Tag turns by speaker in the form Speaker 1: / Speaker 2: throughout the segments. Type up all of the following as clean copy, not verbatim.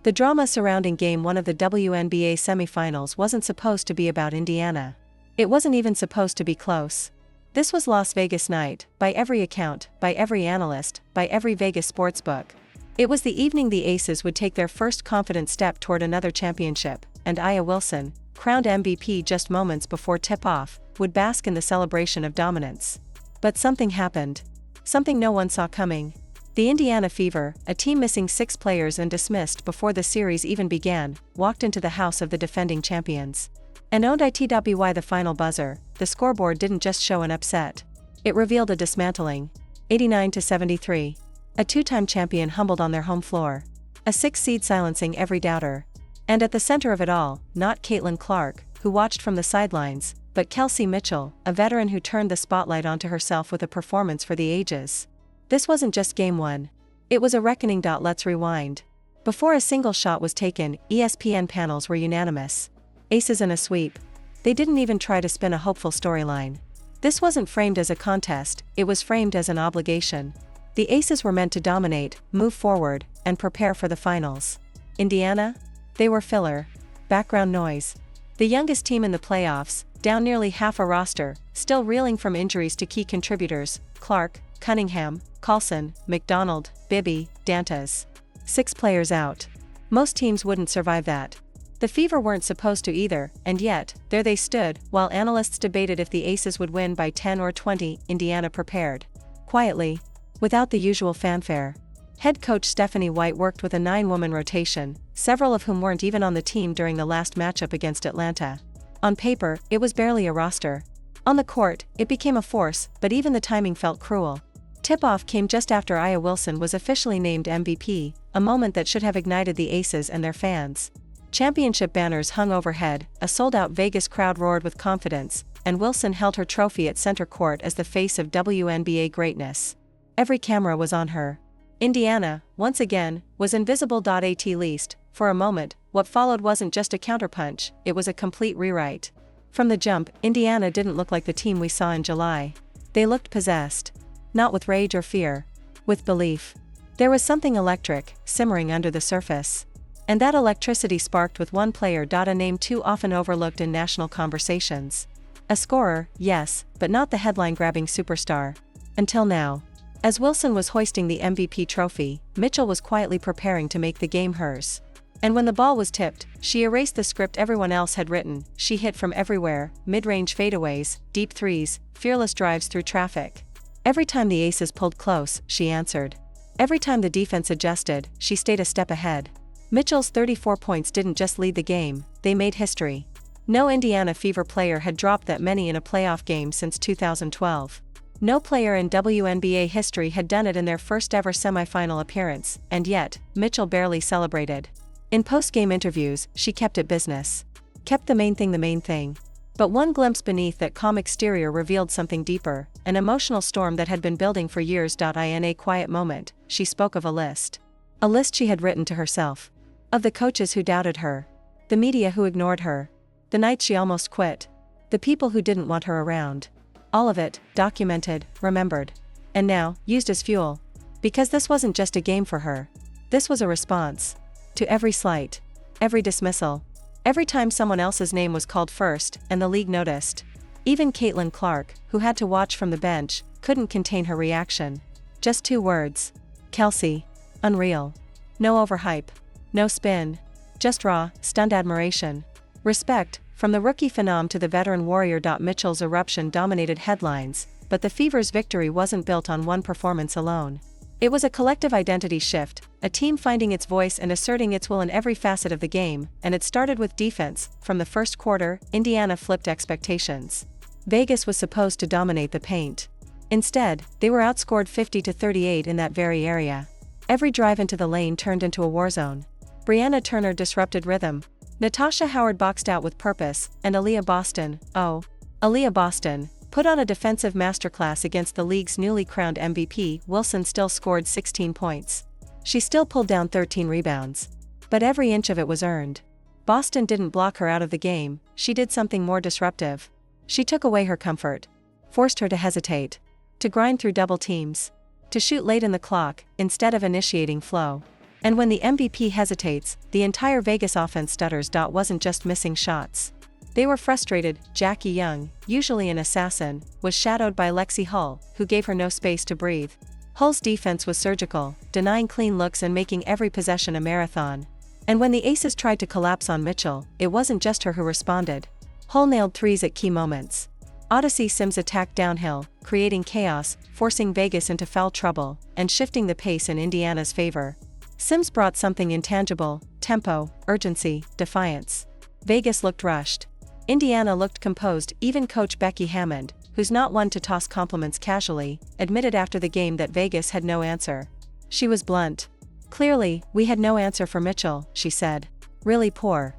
Speaker 1: The drama surrounding Game 1 of the WNBA Semifinals wasn't supposed to be about Indiana. It wasn't even supposed to be close. This was Las Vegas night, by every account, by every analyst, by every Vegas sportsbook. It was the evening the Aces would take their first confident step toward another championship, and A'ja Wilson, crowned MVP just moments before tip-off, would bask in the celebration of dominance. But something happened. Something no one saw coming. The Indiana Fever, a team missing 6 players and dismissed before the series even began, walked into the house of the defending champions. And owned it by the final buzzer, the scoreboard didn't just show an upset. It revealed a dismantling. 89-73. A 2-time champion humbled on their home floor. A 6th seed silencing every doubter. And at the center of it all, not Caitlin Clark, who watched from the sidelines, but Kelsey Mitchell, a veteran who turned the spotlight onto herself with a performance for the ages. This wasn't just Game 1. It was a reckoning. Let's rewind. Before a single shot was taken, ESPN panels were unanimous. Aces in a sweep. They didn't even try to spin a hopeful storyline. This wasn't framed as a contest, it was framed as an obligation. The Aces were meant to dominate, move forward, and prepare for the finals. Indiana? They were filler. Background noise. The youngest team in the playoffs, down nearly half a roster, still reeling from injuries to key contributors: Clark, Cunningham, Carlson, McDonald, Bibby, Dantas. 6 players out. Most teams wouldn't survive that. The Fever weren't supposed to either, and yet, there they stood, while analysts debated if the Aces would win by 10 or 20, Indiana prepared. Quietly. Without the usual fanfare. Head coach Stephanie White worked with a 9-woman rotation, several of whom weren't even on the team during the last matchup against Atlanta. On paper, it was barely a roster. On the court, it became a force, but even the timing felt cruel. Tip-off came just after A'ja Wilson was officially named MVP, a moment that should have ignited the Aces and their fans. Championship banners hung overhead, a sold-out Vegas crowd roared with confidence, and Wilson held her trophy at center court as the face of WNBA greatness. Every camera was on her. Indiana, once again, was invisible. At least, for a moment, what followed wasn't just a counterpunch, it was a complete rewrite. From the jump, Indiana didn't look like the team we saw in July. They looked possessed. Not with rage or fear. With belief. There was something electric, simmering under the surface. And that electricity sparked with one player. A name too often overlooked in national conversations. A scorer, yes, but not the headline-grabbing superstar. Until now. As Wilson was hoisting the MVP trophy, Mitchell was quietly preparing to make the game hers. And when the ball was tipped, she erased the script everyone else had written. She hit from everywhere, mid-range fadeaways, deep threes, fearless drives through traffic. Every time the Aces pulled close, she answered. Every time the defense adjusted, she stayed a step ahead. Mitchell's 34 points didn't just lead the game, they made history. No Indiana Fever player had dropped that many in a playoff game since 2012. No player in WNBA history had done it in their first ever semifinal appearance, and yet, Mitchell barely celebrated. In post-game interviews, she kept it business. Kept the main thing. But one glimpse beneath that calm exterior revealed something deeper, an emotional storm that had been building for years. In a quiet moment, she spoke of a list. A list she had written to herself. Of the coaches who doubted her. The media who ignored her. The nights she almost quit. The people who didn't want her around. All of it, documented, remembered. And now, used as fuel. Because this wasn't just a game for her. This was a response. To every slight. Every dismissal. Every time someone else's name was called first, and the league noticed. Even Caitlin Clark, who had to watch from the bench, couldn't contain her reaction. Just 2 words. Kelsey. Unreal. No overhype. No spin. Just raw, stunned admiration. Respect. From the rookie phenom to the veteran warrior. Mitchell's eruption dominated headlines, but the Fever's victory wasn't built on one performance alone. It was a collective identity shift, a team finding its voice and asserting its will in every facet of the game, and it started with defense. From the first quarter, Indiana flipped expectations. Vegas was supposed to dominate the paint. Instead, they were outscored 50-38 in that very area. Every drive into the lane turned into a war zone. Brianna Turner disrupted rhythm. Natasha Howard boxed out with purpose, and Aaliyah Boston, put on a defensive masterclass against the league's newly crowned MVP. Wilson still scored 16 points. She still pulled down 13 rebounds. But every inch of it was earned. Boston didn't block her out of the game, she did something more disruptive. She took away her comfort. Forced her to hesitate. To grind through double teams. To shoot late in the clock, instead of initiating flow. And when the MVP hesitates, the entire Vegas offense stutters. Wasn't just missing shots. They were frustrated. Jackie Young, usually an assassin, was shadowed by Lexi Hull, who gave her no space to breathe. Hull's defense was surgical, denying clean looks and making every possession a marathon. And when the Aces tried to collapse on Mitchell, it wasn't just her who responded. Hull nailed threes at key moments. Odyssey Sims attacked downhill, creating chaos, forcing Vegas into foul trouble, and shifting the pace in Indiana's favor. Sims brought something intangible: tempo, urgency, defiance. Vegas looked rushed. Indiana looked composed. Even coach Becky Hammond, who's not one to toss compliments casually, admitted after the game that Vegas had no answer. She was blunt. "Clearly, we had no answer for Mitchell," she said. "Really poor."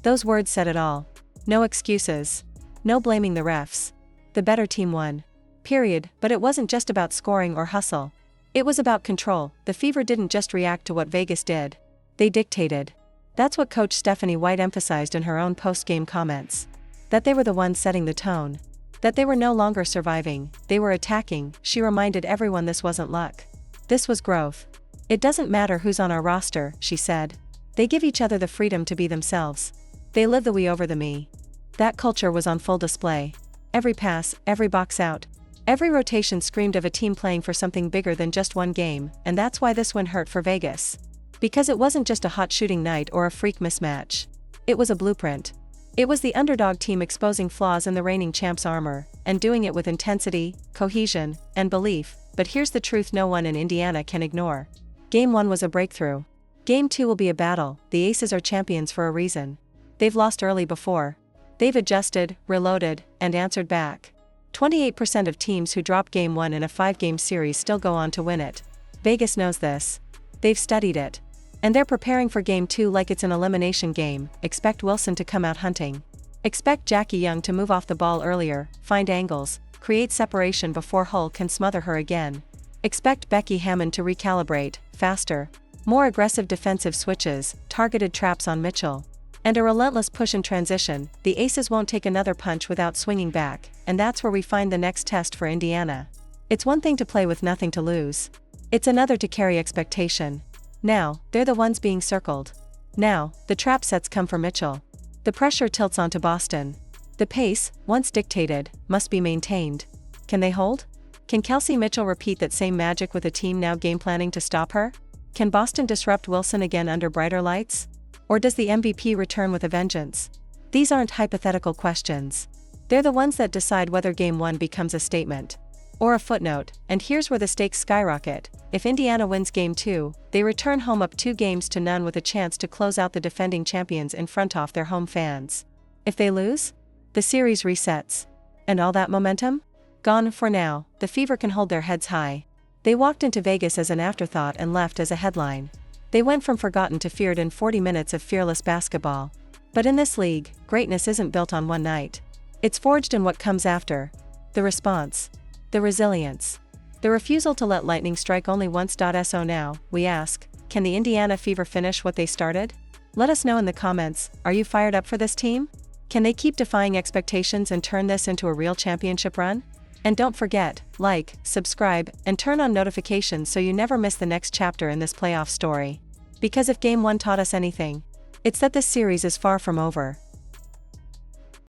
Speaker 1: Those words said it all. No excuses. No blaming the refs. The better team won. Period. But it wasn't just about scoring or hustle. It was about control. The Fever didn't just react to what Vegas did. They dictated. That's what coach Stephanie White emphasized in her own post-game comments. That they were the ones setting the tone. That they were no longer surviving, they were attacking. She reminded everyone this wasn't luck. This was growth. "It doesn't matter who's on our roster," she said. "They give each other the freedom to be themselves. They live the we over the me." That culture was on full display. Every pass, every box out, every rotation screamed of a team playing for something bigger than just one game, and that's why this win hurt for Vegas. Because it wasn't just a hot shooting night or a freak mismatch. It was a blueprint. It was the underdog team exposing flaws in the reigning champ's armor, and doing it with intensity, cohesion, and belief. But here's the truth no one in Indiana can ignore. Game 1 was a breakthrough. Game 2 will be a battle. The Aces are champions for a reason. They've lost early before. They've adjusted, reloaded, and answered back. 28% of teams who drop Game 1 in a 5-game series still go on to win it. Vegas knows this. They've studied it. And they're preparing for Game 2 like it's an elimination game. Expect Wilson to come out hunting. Expect Jackie Young to move off the ball earlier, find angles, create separation before Hull can smother her again. Expect Becky Hammond to recalibrate, faster, more aggressive defensive switches, targeted traps on Mitchell. And a relentless push in transition. The Aces won't take another punch without swinging back, and that's where we find the next test for Indiana. It's one thing to play with nothing to lose. It's another to carry expectation. Now, they're the ones being circled. Now, the trap sets come for Mitchell. The pressure tilts onto Boston. The pace, once dictated, must be maintained. Can they hold? Can Kelsey Mitchell repeat that same magic with a team now game planning to stop her? Can Boston disrupt Wilson again under brighter lights? Or does the MVP return with a vengeance? These aren't hypothetical questions. They're the ones that decide whether Game 1 becomes a statement or a footnote, and here's where the stakes skyrocket. If Indiana wins Game 2, they return home up 2-0 with a chance to close out the defending champions in front of their home fans. If they lose, the series resets. And all that momentum? Gone for now. The Fever can hold their heads high. They walked into Vegas as an afterthought and left as a headline. They went from forgotten to feared in 40 minutes of fearless basketball. But in this league, greatness isn't built on one night. It's forged in what comes after. The response. The resilience. The refusal to let lightning strike only once. So now, we ask, can the Indiana Fever finish what they started? Let us know in the comments. Are you fired up for this team? Can they keep defying expectations and turn this into a real championship run? And don't forget, like, subscribe, and turn on notifications so you never miss the next chapter in this playoff story. Because if Game 1 taught us anything, it's that this series is far from over.